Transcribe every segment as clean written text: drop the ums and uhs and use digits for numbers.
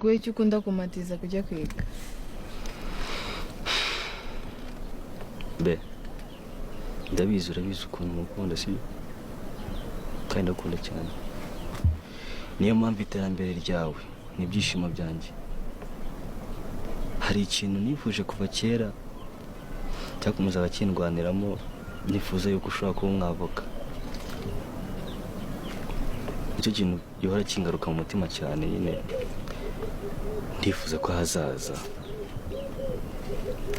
Gwe icyo ukunda kumatiza kujya kwiga? Be, ndabizi urabizi ukuntu mukunda si kandi ndakunda cyane. Niyo mpamvu iterambere ryawe n'ibyishimo byanjye. Hari ikintu nifuje kuva kera cyakomeza bakindwaniramo, nifuza yuko ushobora kuba umwavoka. Icyo kintu gihora kingaruka mu mutima cyane nyine. Ndifuza ko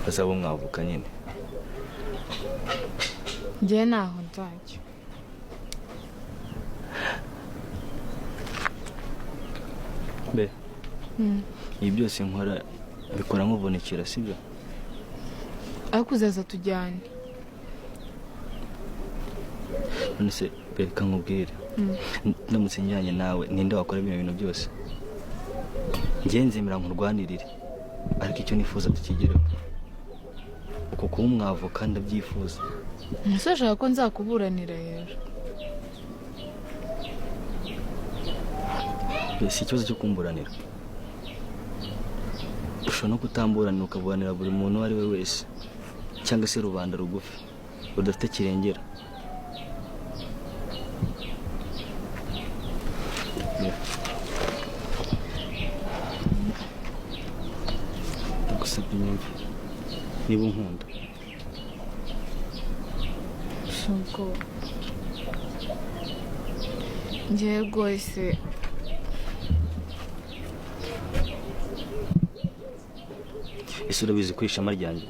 hazaba umwavoka nyine. Njye naho nzajya. Be, ibi byose nkora bikora nk'ubonekera sibyo? Ariko uzaza tujyane. None se be kankubwire. Ndamutse njyanye nawe ninde wakora bino bintu byose? Njye nzemera nkurwanirire. Ariko icyo nifuza tukigereho. Uko kuba umwavoka ndabyifuza. Ese ushaka ko nzakuburanira rero? Si ikibazo cyo kumburanira. Ushobora no kutamburanira ukaburanira buri muntu uwo ari we wese, cyangwa se rubanda rugufi rudafite kirengera. Ndagusabye unyumve niba unkunda. Suko njye rwose Ese urabizi ko ishema ryanjye